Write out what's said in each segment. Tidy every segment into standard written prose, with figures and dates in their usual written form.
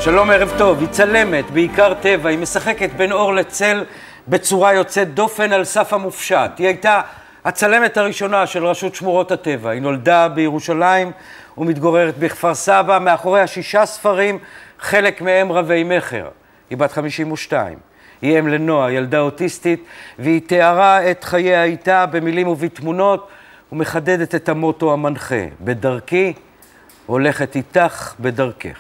שלום, ערב טוב. היא צלמת, בעיקר טבע. היא משחקת בין אור לצל בצורה יוצאת דופן על סף המופשט. היא הייתה הצלמת הראשונה של רשות שמורות הטבע. היא נולדה בירושלים ומתגוררת בכפר סבא. מאחוריה 6 ספרים, חלק מהם רבי מחר. היא בת 52. היא אם לנועה, ילדה אוטיסטית, והיא תיארה את חייה איתה במילים ובתמונות, ומחדדת את המוטו המנחה. בדרכי, הולכת איתך בדרכך.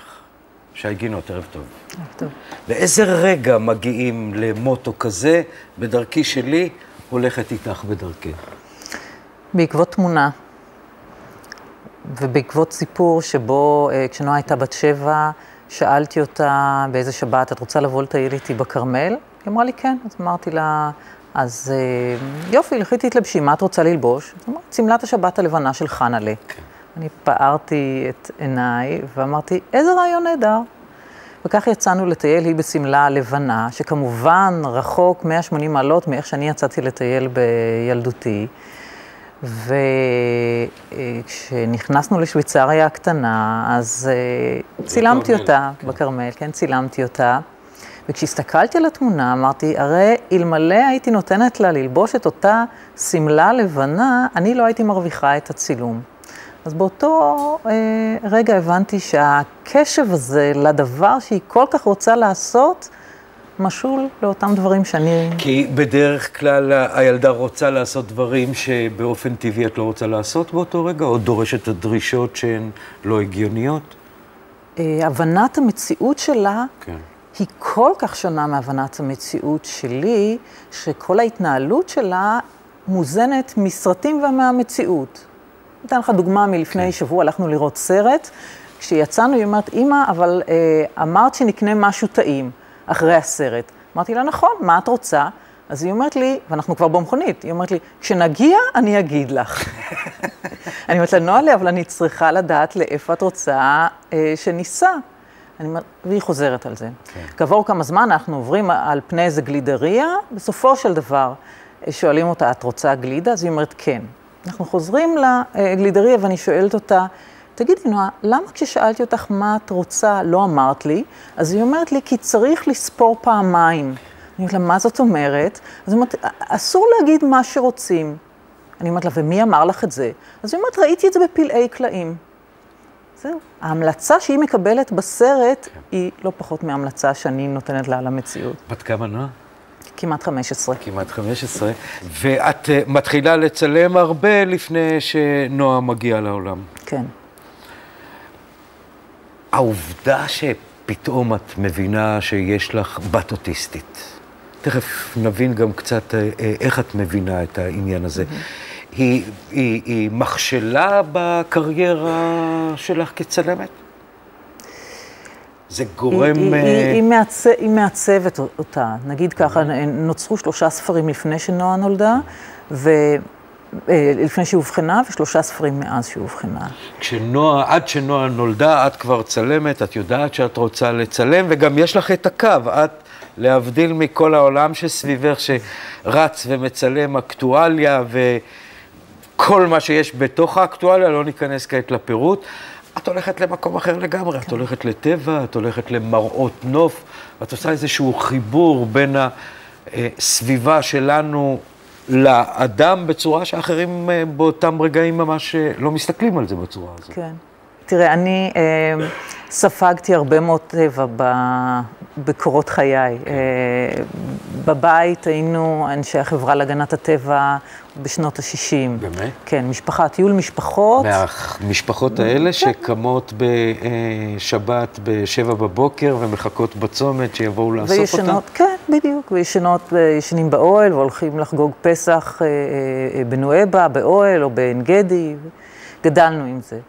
שי גינות, ערב טוב. ערב טוב. באיזה רגע מגיעים למוטו כזה, בדרכי שלי, הולכת איתך בדרכך? בעקבות תמונה, ובעקבות סיפור שבו, כשנועה הייתה בת 7, שאלתי אותה באיזה שבת, את רוצה לבוא לטייל איתי בכרמל? היא אמרה לי כן, אז אמרתי לה, אז יופי, לכי תתלבשי, מה את רוצה ללבוש? אז אמרתי, שמלת השבת הלבנה של חנלה. כן. אני פערתי את עיניי ואמרתי, איזה רעיון נהדר. וכך יצאנו לטייל, היא בסמלה הלבנה, שכמובן רחוק 180 מעלות מאיך שאני יצאתי לטייל בילדותי. וכשנכנסנו לשוויצריה הקטנה, אז צילמתי אותה בכרמל, כן, צילמתי אותה. וכשהסתכלתי על התמונה, אמרתי, הרי אלמלא הייתי נותנת לה ללבוש את אותה סמלה לבנה, אני לא הייתי מרוויחה את הצילום. אז באותו רגע הבנתי שהקשב הזה לדבר שהיא כל כך רוצה לעשות, משול לאותם דברים שאני... כי בדרך כלל הילדה רוצה לעשות דברים שבאופן טבעי את לא רוצה לעשות באותו רגע, או דורשת את הדרישות שהן לא הגיוניות? הבנת המציאות שלה כן. היא כל כך שונה מהבנת המציאות שלי, שכל ההתנהלות שלה מוזנת מסרטים ומהמציאות. אתן לך דוגמה מלפני שבוע, הלכנו לראות סרט, כשיצאנו היא אומרת, אמא, אבל אמרת שנקנה משהו טעים אחרי הסרט. אמרתי לה, נכון, מה את רוצה? אז היא אומרת לי, ואנחנו כבר במכונית, היא אומרת לי, כשנגיע אני אגיד לך. אני אומרת לה, נועלה, אבל אני צריכה לדעת לאיפה את רוצה שניסע. והיא חוזרת על זה. כעבור כמה זמן אנחנו עוברים על פני איזה גלידריה, בסופו של דבר שואלים אותה, את רוצה גלידה? אז היא אומרת, כן. אנחנו חוזרים לגלידריה ואני שואלת אותה, תגידי נועה, למה כששאלתי אותך מה את רוצה לא אמרת לי? אז היא אומרת לי, כי צריך לספור פעמיים. אני אומרת לה, מה זאת אומרת? אז היא אומרת, אסור להגיד מה שרוצים. אני אומרת לה, ומי אמר לך את זה? אז היא אומרת, ראיתי את זה בפלאי קלעים. זהו. ההמלצה שהיא מקבלת בסרט היא לא פחות מההמלצה שאני נותנת לה על המציאות. בת כמה נועה? כמעט 15. כמעט 15. ואת מתחילה לצלם הרבה לפני שנועה מגיעה לעולם. כן. העובדה שפתאום את מבינה שיש לך בת אוטיסטית, תכף נבין גם קצת איך את מבינה את העניין הזה. היא מכשלה בקריירה שלך כצלמת? זה גורם... היא מעצבת אותה. נגיד ככה, נוצרו 3 ספרים לפני שנועה נולדה, לפני שהיא הובחנה, ו3 ספרים מאז שהיא הובחנה. עד שנועה נולדה, את כבר צלמת, את יודעת שאת רוצה לצלם, וגם יש לך את הקו, את להבדיל מכל העולם שסביבך, שרץ ומצלם אקטואליה, וכל מה שיש בתוך האקטואליה, לא ניכנס כעת לפירוט, את הולכת למקום אחר לגמרי, את הולכת לטבע, את הולכת למראות נוף, ואת עושה איזשהו חיבור בין הסביבה שלנו לאדם בצורה שאחרים באותם רגעים ממש לא מסתכלים על זה בצורה הזאת. כן. תראה, אני ספגתי הרבה מאוד טבע בקורות חיי. בבית היינו אנשי החברה להגנת הטבע בשנות ה-60. באמת? כן, טיול משפחות. מהמשפחות האלה שקמות בשבת ב-7 בבוקר ומחכות בצומת שיבואו לאסוף אותם? כן, בדיוק. וישנים באוהל והולכים לחגוג פסח בנואבה, באוהל או בעין גדי. גדלנו עם זה.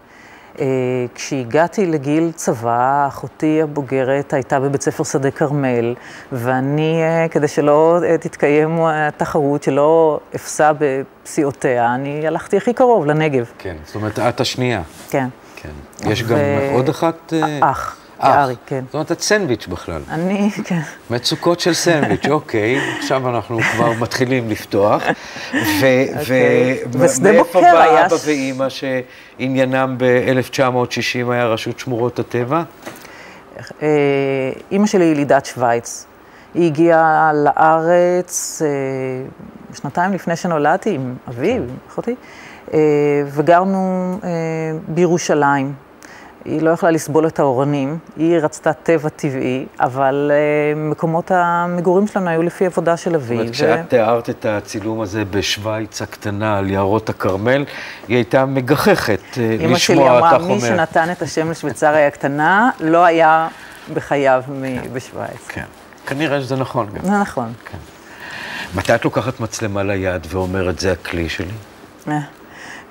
כשהגעתי לגיל צבא, אחותי הבוגרת הייתה בבית ספר שדה כרמל, ואני, כדי שלא תתקיים התחרות, שלא אפסה בפסיעותיה, אני הלכתי הכי קרוב, לנגב. כן, זאת אומרת, את השנייה. כן. כן. יש גם עוד אחת? אח. יערי, כן. זאת אומרת, את סנדוויץ' בכלל. אני, כן. מצוקות של סנדוויץ', אוקיי. עכשיו אנחנו כבר מתחילים לפתוח. ומאיפה בא אבא ואמא שעניינם ב-1960 היה רשות שמורות הטבע? אימא שלי היא ילידת שוויץ. היא הגיעה לארץ שנתיים לפני שנולדתי עם אבי, עם אחותי, וגרנו בירושלים. היא לא יכלה לסבול את האורנים, היא רצתה טבע טבעי, אבל מקומות המגורים שלנו היו לפי עבודה של אבי. זאת אומרת, כשאת תיארת את הצילום הזה בשוויץ הקטנה על יערות הכרמל, היא הייתה מגחכת לשמוע, אמא שלי אמרה, מי שנתן את השם לשוויצריה הקטנה, לא היה בחייו בשוויץ. כן, כנראה שזה נכון גם. זה נכון. כן. מתי את לוקחת מצלמה ליד ואומרת, זה הכלי שלי?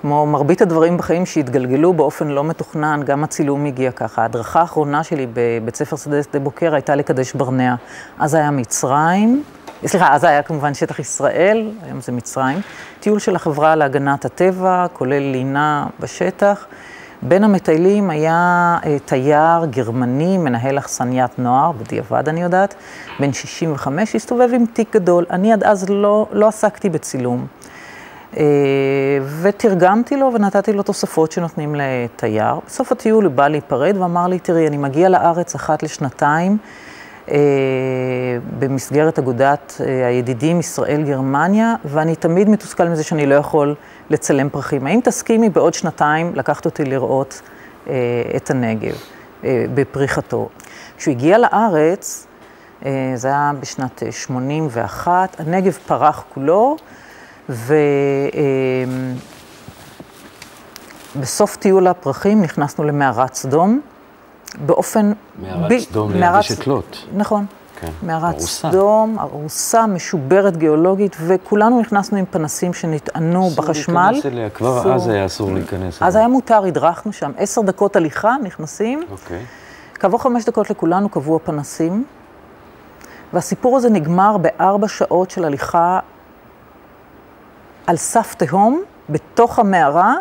כמו מרבית הדברים בחיים שהתגלגלו באופן לא מתוכנן, גם הצילום הגיע ככה. ההדרכה האחרונה שלי בבית ספר שדה בוקר הייתה לקדש ברנע. אז היה מצרים, אז היה כמובן שטח ישראל, היום זה מצרים. טיול של החברה להגנת הטבע, כולל לינה בשטח. בין המטיילים היה תייר גרמני, מנהל אכסניית נוער, בדיעבד אני יודעת, בן 65, הסתובב עם תיק גדול. אני עד אז לא עסקתי בצילום. ותרגמתי לו ונתתי לו תוספות שנותנים לתייר. בסוף הטיול הוא בא להיפרד ואמר לי, תראי, אני מגיע לארץ אחת לשנתיים, במסגרת אגודת הידידים ישראל-גרמניה, ואני תמיד מתוסכל מזה שאני לא יכול לצלם פרחים. האם תסכימי בעוד שנתיים לקחת אותי לראות את הנגב בפריחתו? כשהוא הגיע לארץ, זה היה בשנת 81, הנגב פרח כולו, ובסוף טיול הפרחים נכנסנו למערת סדום, באופן... מערת סדום ליבשת לוט. נכון. כן. מערת סדום, ארוסה, משוברת גיאולוגית, וכולנו נכנסנו עם פנסים שנטענו בחשמל. אסור להיכנס אליה, כבר אז היה אסור להיכנס אליה. אז היה מותר, הדרכנו שם, 10 דקות הליכה, נכנסים. אוקיי. כעבור 5 דקות לכולנו קבעו הפנסים, והסיפור הזה נגמר ב4 שעות של הליכה על סף תהום, בתוך המערה,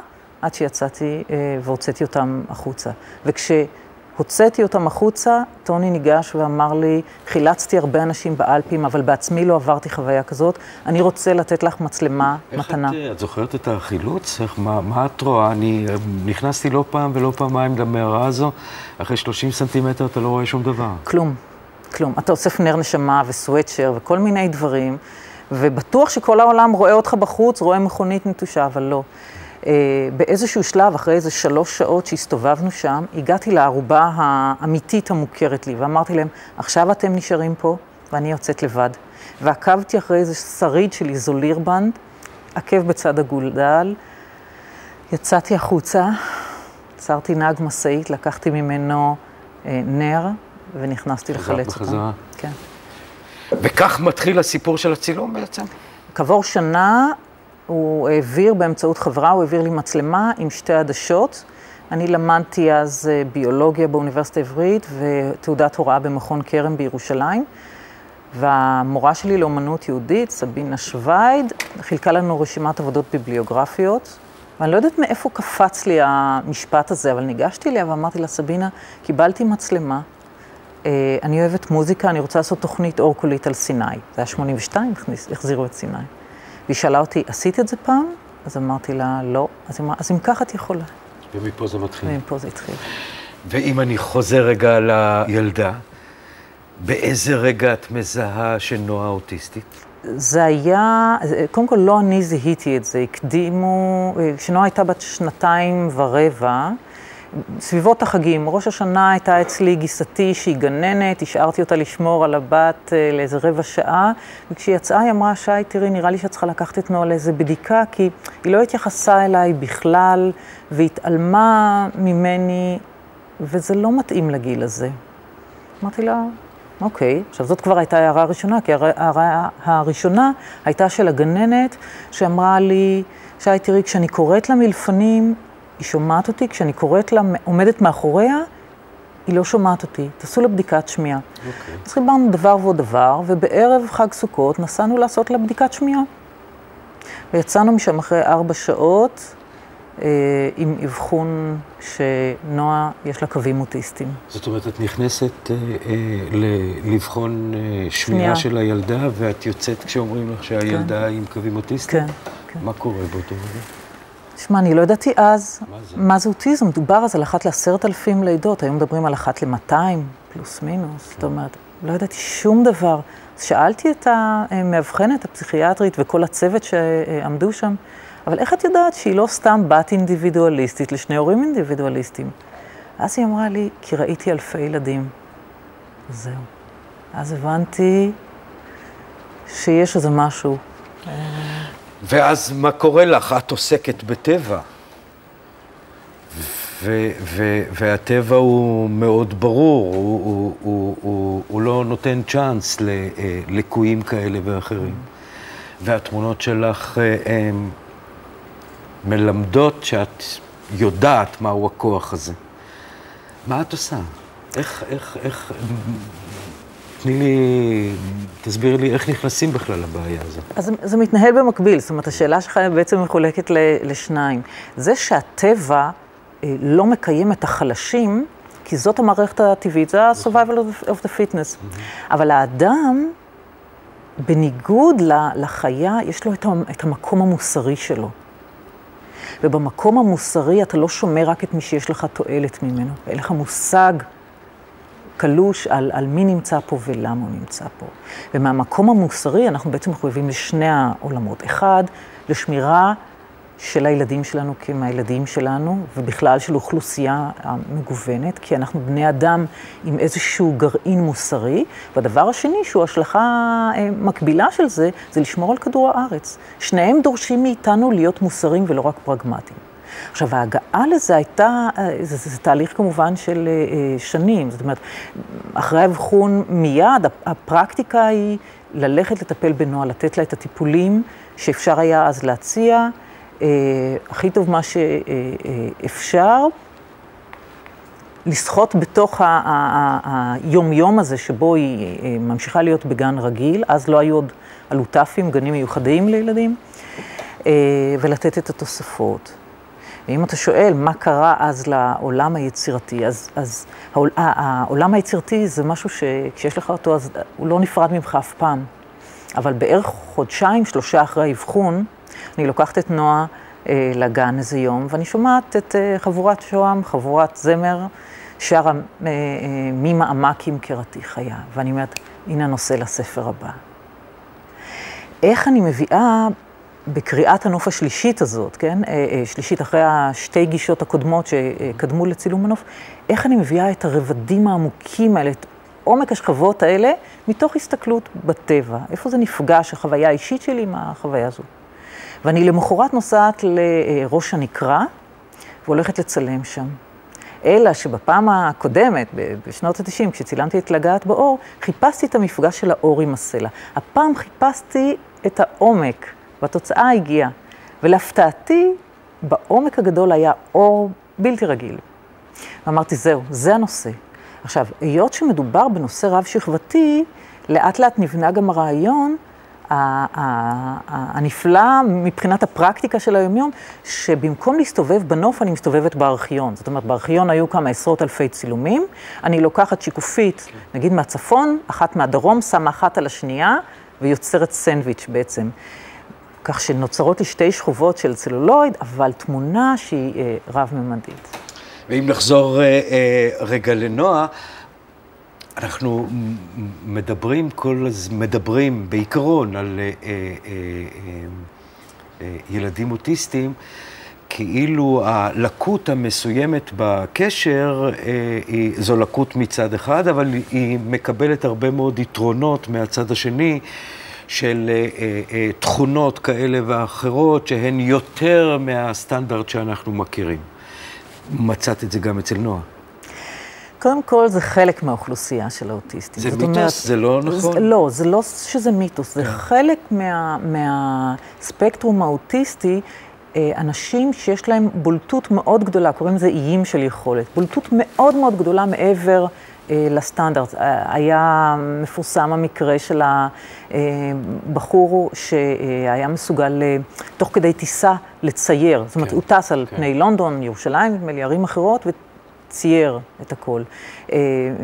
עד שיצאתי והוצאתי אותם החוצה. וכשהוצאתי אותם החוצה, טוני ניגש ואמר לי, חילצתי הרבה אנשים באלפים, אבל בעצמי לא עברתי חוויה כזאת, אני רוצה לתת לך מצלמה מתנה. את זוכרת את החילוץ? מה את רואה? אני נכנסתי לא פעם ולא פעמיים למערה הזו, אחרי 30 סנטימטר אתה לא רואה שום דבר. כלום, כלום. אתה אוסף נר נשמה וסוויטשר וכל מיני דברים, ובטוח שכל העולם רואה אותך בחוץ, רואה מכונית נטושה, אבל לא. באיזשהו שלב, אחרי איזה 3 שעות שהסתובבנו שם, הגעתי לערובה האמיתית המוכרת לי, ואמרתי להם, עכשיו אתם נשארים פה, ואני יוצאת לבד. ועקבתי אחרי איזה שריד של איזולירבנד, עקב בצד הגולדל, יצאתי החוצה, עצרתי נהג משאית, לקחתי ממנו נר, ונכנסתי לחלץ אותם. בחזרה. כן. וכך מתחיל הסיפור של הצילום בעצם? כעבור שנה הוא העביר באמצעות חברה, הוא העביר לי מצלמה עם 2 עדשות. אני למדתי אז ביולוגיה באוניברסיטה העברית ותעודת הוראה במכון כרם בירושלים. והמורה שלי לאומנות יהודית, סבינה שווייד, חילקה לנו רשימת עבודות ביבליוגרפיות. ואני לא יודעת מאיפה קפץ לי המשפט הזה, אבל ניגשתי אליה ואמרתי לה, סבינה, קיבלתי מצלמה. אני אוהבת מוזיקה, אני רוצה לעשות תוכנית אור קולית על סיני. זה היה 82, החזירו את סיני. והיא שאלה אותי, עשית את זה פעם? אז אמרתי לה, לא. אז היא אמרה, אז אם ככה את יכולה. ומפה זה מתחיל. ומפה זה התחיל. ואם אני חוזר רגע לילדה, באיזה רגע את מזהה שנועה אוטיסטית? זה היה, קודם כל לא אני זיהיתי את זה, הקדימו, כשנועה הייתה בת 2.25, סביבות החגים, ראש השנה הייתה אצלי גיסתי שהיא גננת, השארתי אותה לשמור על הבת לאיזה 15 שעה, וכשהיא יצאה היא אמרה, שי, תראי, נראה לי שאת צריכה לקחת את נועה לאיזה בדיקה, כי היא לא התייחסה אליי בכלל, והתעלמה ממני, וזה לא מתאים לגיל הזה. אמרתי לה, אוקיי, עכשיו זאת כבר הייתה הערה הראשונה, כי הערה הראשונה הייתה של הגננת, שאמרה לי, שי, תראי, כשאני קוראת לה מלפנים, היא שומעת אותי, כשאני קוראת לה, עומדת מאחוריה, היא לא שומעת אותי. תעשו לה בדיקת שמיעה. אז חיברנו דבר ועוד דבר, ובערב חג סוכות נסענו לעשות לה בדיקת שמיעה. ויצאנו משם אחרי 4 שעות, עם אבחון שנועה יש לה קווים אוטיסטיים. זאת אומרת, את נכנסת לבחון שמיעה של הילדה, ואת יוצאת כשאומרים לך שהילדה עם קווים אוטיסטיים? כן. מה קורה באותו רגע? תשמע, אני לא ידעתי אז מה זה אוטיזם. מדובר אז על 1 ל10,000 לידות, היום מדברים על 1 ל200, פלוס מינוס. זאת אומרת, לא ידעתי שום דבר. אז שאלתי את המאבחנת הפסיכיאטרית וכל הצוות שעמדו שם, אבל איך את יודעת שהיא לא סתם בת אינדיבידואליסטית לשני הורים אינדיבידואליסטים? אז היא אמרה לי, כי ראיתי אלפי ילדים. זהו. אז הבנתי שיש איזה משהו. ואז מה קורה לך? את עוסקת בטבע. והטבע הוא מאוד ברור, הוא לא נותן צ'אנס לליקויים כאלה ואחרים. והתמונות שלך מלמדות שאת יודעת מהו הכוח הזה. מה את עושה? איך, תסבירי לי איך נכנסים בכלל לבעיה הזאת. אז זה מתנהל במקביל, זאת אומרת, השאלה שלך בעצם מחולקת לשניים. זה שהטבע לא מקיים את החלשים, כי זאת המערכת הטבעית, זה ה-survival of the fitness. אבל האדם, בניגוד לחיה, יש לו את המקום המוסרי שלו. ובמקום המוסרי אתה לא שומר רק את מי שיש לך תועלת ממנו. אין לך מושג קלוש על מי נמצא פה ולמה הוא נמצא פה. ומהמקום המוסרי אנחנו בעצם מחויבים לשני העולמות. אחד, לשמירה של הילדים שלנו כמהילדים שלנו, ובכלל של אוכלוסייה מגוונת, כי אנחנו בני אדם עם איזשהו גרעין מוסרי, והדבר השני שהוא השלכה מקבילה של זה, זה לשמור על כדור הארץ. שניהם דורשים מאיתנו להיות מוסריים ולא רק פרגמטיים. עכשיו, ההגעה לזה הייתה, זה תהליך כמובן של שנים, זאת אומרת, אחרי האבחון מיד, הפרקטיקה היא ללכת לטפל בנועה, לתת לה את הטיפולים שאפשר היה אז להציע, הכי טוב מה שאפשר, לשחות בתוך היום-יום הזה שבו היא ממשיכה להיות בגן רגיל, אז לא היו עוד אלוטפים, גנים מיוחדים לילדים, ולתת את התוספות. ואם אתה שואל מה קרה אז לעולם היצירתי, אז העולם היצירתי זה משהו שכשיש לך אותו, אז הוא לא נפרד ממך אף פעם. אבל בערך חודשיים, 3 אחרי האבחון, אני לוקחת את נועה לגן איזה יום, ואני שומעת את חבורת שוהם, חבורת זמר, שרה ממעמקים קראתי חיה. ואני אומרת, הנה הנושא לספר הבא. איך אני מביאה בקריאת הנוף השלישית הזאת, כן? שלישית אחרי השתי גישות הקודמות שקדמו לצילום הנוף, איך אני מביאה את הרבדים העמוקים האלה, את עומק השכבות האלה, מתוך הסתכלות בטבע. איפה זה נפגש, החוויה האישית שלי עם החוויה הזו. ואני למחרת נוסעת לראש הנקרה, והולכת לצלם שם. אלא שבפעם הקודמת, בשנות ה-90, כשצילמתי את לגעת באור, חיפשתי את המפגש של האור עם הסלע. הפעם חיפשתי את העומק, והתוצאה הגיעה. ולהפתעתי, בעומק הגדול היה אור בלתי רגיל. ואמרתי, זהו, זה הנושא. עכשיו, היות שמדובר בנושא רב-שכבתי, לאט לאט נבנה גם הרעיון הנפלא מבחינת הפרקטיקה של היומיום, שבמקום להסתובב בנוף, אני מסתובבת בארכיון. זאת אומרת, בארכיון היו כמה עשרות אלפי צילומים, אני לוקחת שיקופית, נגיד מהצפון, אחת מהדרום, שמה אחת על השנייה, ויוצרת סנדוויץ' בעצם. כך שנוצרות לי 2 שכובות של צלולויד, אבל תמונה שהיא רב-ממדית. ואם נחזור רגע לנועה, אנחנו מדברים בעיקרון על ילדים אוטיסטים, כאילו הלקות המסוימת בקשר זו לקות מצד אחד, אבל היא מקבלת הרבה מאוד יתרונות מהצד השני, של תכונות כאלה ואחרות שהן יותר מהסטנדרט שאנחנו מכירים. מצאת את זה גם אצל נועה. קודם כל, זה חלק מהאוכלוסייה של האוטיסטים. זה מיתוס? זה לא נכון? לא, זה לא שזה מיתוס, זה חלק מהספקטרום האוטיסטי, אנשים שיש להם בולטות מאוד גדולה, קוראים לזה איים של יכולת. בולטות מאוד מאוד גדולה מעבר לסטנדרט. היה מפורסם המקרה של הבחור שהיה מסוגל תוך כדי טיסה לצייר. זאת אומרת, הוא טס על פני לונדון, ירושלים, נדמה לי, ערים אחרות, צייר את הכל.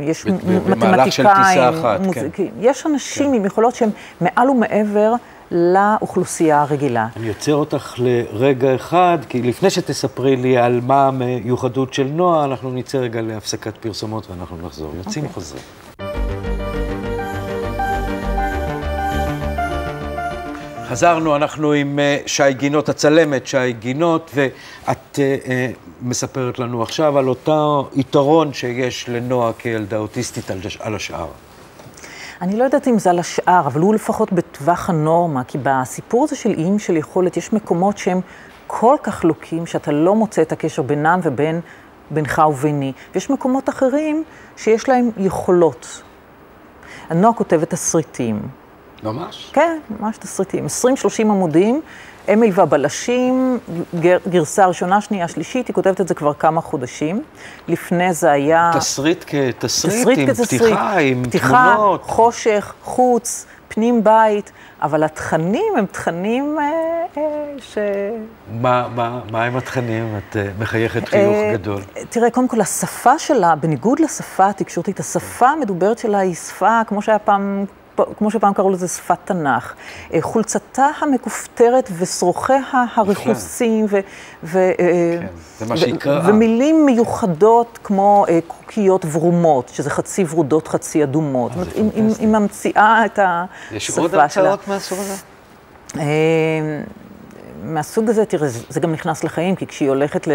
יש מתמטיקאים, במהלך של טיסה אחת, כן. יש אנשים עם יכולות שהם מעל ומעבר לאוכלוסייה הרגילה. אני יוצר אותך לרגע אחד, כי לפני שתספרי לי על מה המיוחדות של נועה, אנחנו נצא רגע להפסקת פרסומות ואנחנו נחזור. יוצאים חוזרים. חזרנו, אנחנו עם שי גינות, הצלמת שי גינות, ואת מספרת לנו עכשיו על אותו יתרון שיש לנועה כילדה אוטיסטית על השאר. אני לא יודעת אם זה על השאר, אבל הוא לפחות בטווח הנורמה, כי בסיפור הזה של איים של יכולת יש מקומות שהם כל כך לוקים, שאתה לא מוצא את הקשר בינם בינך וביני. ויש מקומות אחרים שיש להם יכולות. נועה כותבת תסריטים. ממש? כן, ממש תסריטים. 20-30 עמודים, אמיל והבלשים, גרסה ראשונה, שנייה, שלישית, היא כותבת את זה כבר כמה חודשים. לפני זה היה... תסריט כתסריט, עם פתיחה, עם תמונות. חושך, חוץ, פנים בית, אבל התכנים הם תכנים מה הם התכנים? את מחייכת חיוך גדול. תראה, קודם כל, השפה שלה, בניגוד לשפה התקשורתית, השפה המדוברת שלה היא שפה, כמו שפעם קראו לזה שפת תנ"ך. חולצתה המכופתרת ושרוכיה הרכוסים ומילים מיוחדות כמו קוקיות ורומות, שזה חצי ורודות, חצי אדומות. היא ממציאה את השפה שלה. יש עוד הרצאות מהסוג הזה? מהסוג הזה, תראה, זה גם נכנס לחיים, כי כשהיא הולכת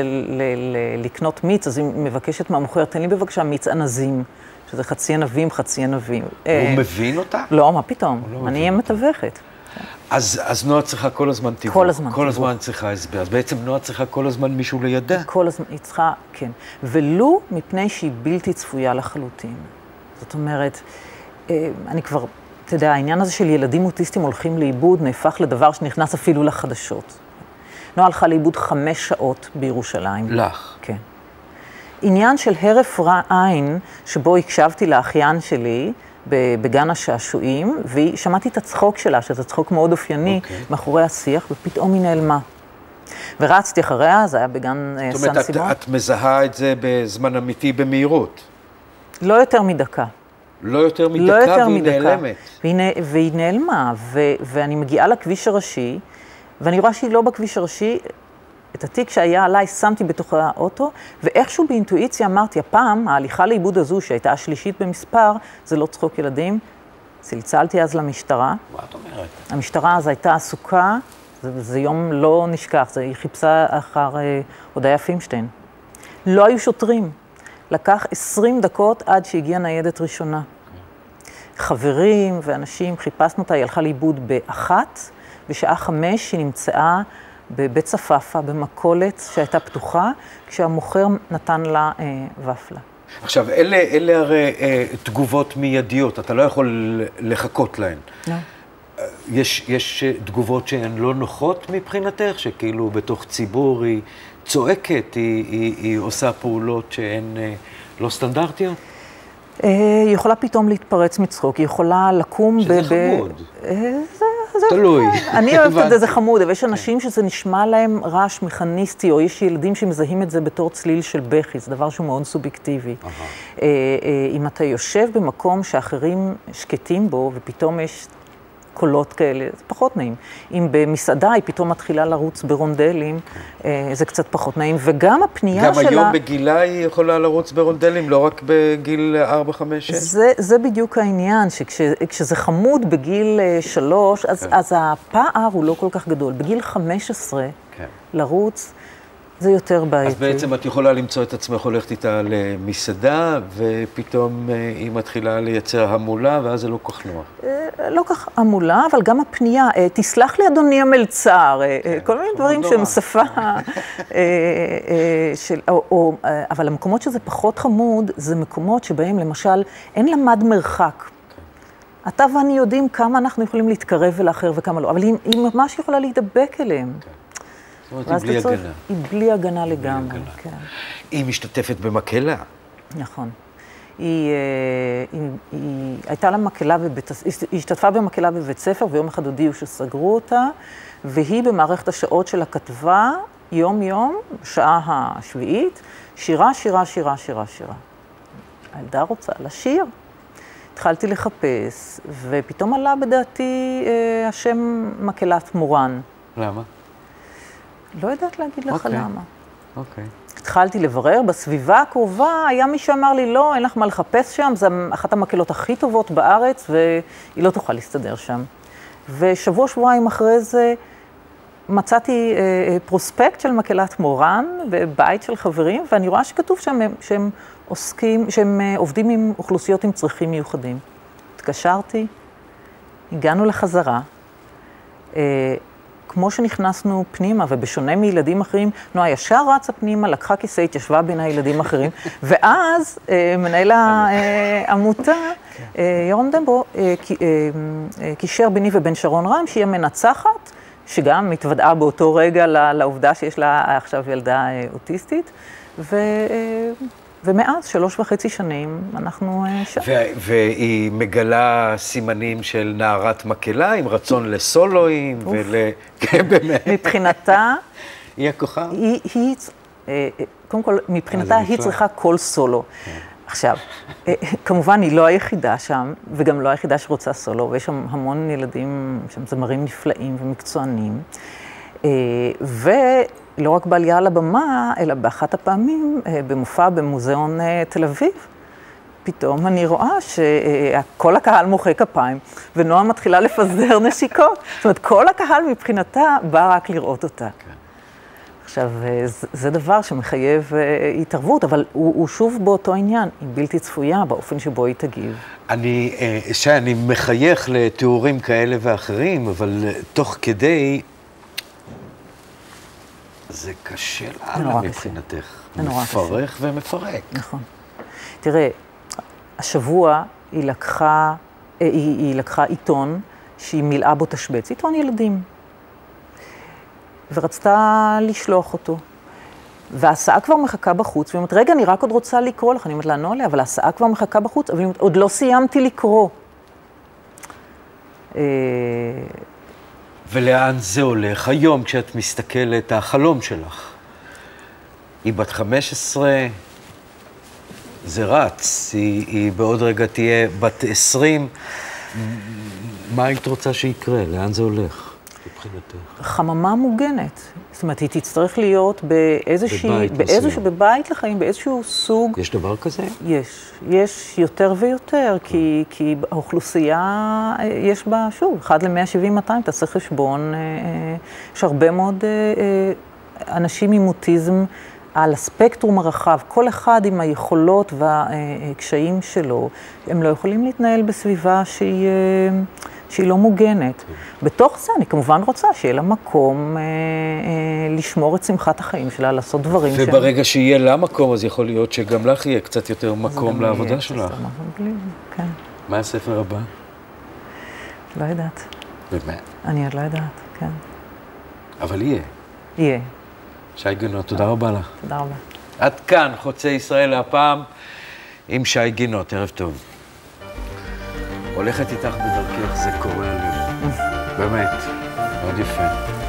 לקנות מיץ, אז היא מבקשת מהמוכר, תן לי בבקשה מיץ ענזים. שזה חצי ענבים, חצי ענבים. הוא מבין אותה? לא, מה פתאום? אני אהיה מתווכת. אז נועה צריכה כל הזמן תיווך. כל הזמן. כל הזמן צריכה הסבר. אז בעצם נועה צריכה כל הזמן מישהו לידה. כל הזמן, היא צריכה, כן. ולו מפני שהיא בלתי צפויה לחלוטין. זאת אומרת, אני כבר, אתה יודע, העניין הזה של ילדים אוטיסטים הולכים לאיבוד, נהפך לדבר שנכנס אפילו לחדשות. נועה הלכה לאיבוד 5 שעות בירושלים. לך? כן. עניין של הרף עין, שבו הקשבתי לאחיין שלי בגן השעשועים, ושמעתי את הצחוק שלה, שזה צחוק מאוד אופייני, מאחורי השיח, ופתאום היא נעלמה. ורצתי אחריה, זה היה בגן סן סימון. זאת אומרת, את מזהה את זה בזמן אמיתי במהירות? לא יותר מדקה. לא יותר מדקה והיא נעלמת? והיא נעלמה, ואני מגיעה לכביש הראשי, ואני רואה שהיא לא בכביש הראשי, את התיק שהיה עליי שמתי בתוך האוטו, ואיכשהו באינטואיציה אמרתי, הפעם, ההליכה לאיבוד הזו, שהייתה השלישית במספר, זה לא צחוק ילדים. צלצלתי אז למשטרה. מה את אומרת? המשטרה אז הייתה עסוקה, זה יום לא נשכח, היא חיפשה אחר הודיה פימשטיין. לא היו שוטרים. לקח 20 דקות עד שהגיעה ניידת ראשונה. חברים ואנשים, חיפשנו אותה, היא הלכה לאיבוד ב-1, בשעה 5 היא נמצאה בבית צפאפה, במכולת שהייתה פתוחה, כשהמוכר נתן לה ופלה. עכשיו, אלה הרי תגובות מיידיות, אתה לא יכול לחכות להן. לא. יש תגובות שהן לא נוחות מבחינתך, שכאילו בתוך ציבור היא צועקת, היא עושה פעולות שהן לא סטנדרטיות? היא יכולה פתאום להתפרץ מצחוק, היא יכולה לקום שזה חמוד. תלוי. אני אוהבת את זה, זה חמוד, אבל יש אנשים שזה נשמע להם רעש מכניסטי, או יש ילדים שמזהים את זה בתור צליל של בכי, זה דבר שהוא מאוד סובייקטיבי. אם אתה יושב במקום שאחרים שקטים בו, ופתאום יש קולות כאלה, זה פחות נעים. אם במסעדה היא פתאום מתחילה לרוץ ברונדלים, זה קצת פחות נעים, וגם הפנייה שלה... גם היום בגילה היא יכולה לרוץ ברונדלים, לא רק בגיל 4, 5, 6? זה בדיוק העניין, שכשזה חמוד בגיל 3, אז הפער הוא לא כל כך גדול. בגיל 15, לרוץ, זה יותר בעייתי. אז בעצם את יכולה למצוא את עצמך הולכת איתה למסעדה, ופתאום היא מתחילה לייצר המולה, ואז זה לא כל כך נוח. לא כך המולה, אבל גם הפנייה, תסלח לי אדוני המלצר, כל מיני דברים שהם שפה של... אבל המקומות שזה פחות חמוד, זה מקומות שבהם למשל אין למד מרחק. אתה ואני יודעים כמה אנחנו יכולים להתקרב אל האחר וכמה לא, אבל היא ממש יכולה להידבק אליהם. זאת אומרת, היא בלי הגנה. היא בלי הגנה לגמרי, כן. היא משתתפת במקהלה. נכון. היא הייתה לה מקהלה היא השתתפה במקהלה בבית ספר, ויום אחד הודיעו שסגרו אותה, והיא במערכת השעות שלה כתבה, יום, בשעה השביעית, שירה. הילדה רוצה לשיר. התחלתי לחפש, ופתאום עלה בדעתי השם מקהלת מורן. למה? לא יודעת להגיד לך למה. אוקיי. התחלתי לברר, בסביבה הקרובה היה מי שאמר לי, לא, אין לך מה לחפש שם, זו אחת המקהלות הכי טובות בארץ, והיא לא תוכל להסתדר שם. ושבוע-שבועיים אחרי זה מצאתי פרוספקט של מקהלת מורן, בבית של חברים, ואני רואה שכתוב שם שהם עובדים עם אוכלוסיות עם צרכים מיוחדים. התקשרתי, הגענו לחזרה, כמו שנכנסנו פנימה, ובשונה מילדים אחרים, נועה ישר רצה פנימה, לקחה כיסא, התיישבה בין הילדים האחרים, ואז מנהל העמותה, ירון דמבו, קישר ביני ובין שרון רם, שהיא המנצחת, שגם מתוודעה באותו רגע לעובדה שיש לה עכשיו ילדה אוטיסטית, ומאז 3.5 שנים אנחנו שם. והיא מגלה סימנים של נערת מקהלה, עם רצון לסולואים כן, באמת. מבחינתה... היא הכוכב? קודם כל, מבחינתה היא צריכה כל סולו. עכשיו, כמובן היא לא היחידה שם, וגם לא היחידה שרוצה סולו, ויש שם המון ילדים, שם זמרים נפלאים ומקצוענים. ולא רק בעלייה על הבמה, אלא באחת הפעמים, במופע במוזיאון תל אביב, פתאום אני רואה שכל הקהל מוחא כפיים, ונועה מתחילה לפזר נשיקות. זאת אומרת, כל הקהל מבחינתה בא רק לראות אותה. עכשיו, זה דבר שמחייב התערבות, אבל הוא שוב באותו עניין, היא בלתי צפויה באופן שבו היא תגיב. אני מחייך לתיאורים כאלה ואחרים, אבל תוך כדי, זה קשה לה מבחינתך. מפרך ומפרק. נכון. תראה, השבוע היא לקחה עיתון שהיא מילאה בו תשבץ, עיתון ילדים. ורצתה לשלוח אותו. וההסעה כבר מחכה בחוץ, והיא אומרת, רגע, אני רק עוד רוצה לקרוא לך. אני אומרת לה, נולה, אבל ההסעה כבר מחכה בחוץ, אבל היא אומרת, עוד לא סיימתי לקרוא. ולאן זה הולך? היום, כשאת מסתכלת, החלום שלך, היא בת 15, זה רץ, היא בעוד רגע תהיה בת 20. מה היית רוצה שיקרה? לאן זה הולך? חממה מוגנת. זאת אומרת, היא תצטרך להיות בבית לחיים, באיזשהו סוג... יש דבר כזה? יש יותר ויותר, כי האוכלוסייה, יש בה, שוב, 1 ל-170-200, תעשה חשבון, יש הרבה מאוד אנשים עם אוטיזם על הספקטרום הרחב, כל אחד עם היכולות והקשיים שלו, הם לא יכולים להתנהל בסביבה שהיא לא מוגנת. בתוך זה אני כמובן רוצה שיהיה לה מקום לשמור את שמחת החיים שלה, לעשות דברים שהם... וברגע שיהיה לה מקום, אז יכול להיות שגם לך יהיה קצת יותר מקום לעבודה שלך. כן. מה הספר הבא? לא יודעת. באמת? אני עוד לא יודעת, כן. אבל יהיה. יהיה. שי גינות, תודה רבה לך. תודה רבה. עד כאן, חוצה ישראל הפעם, עם שי גינות. ערב טוב. הולכת איתך בדרכך, זה קורע לב. באמת, מאוד יפה.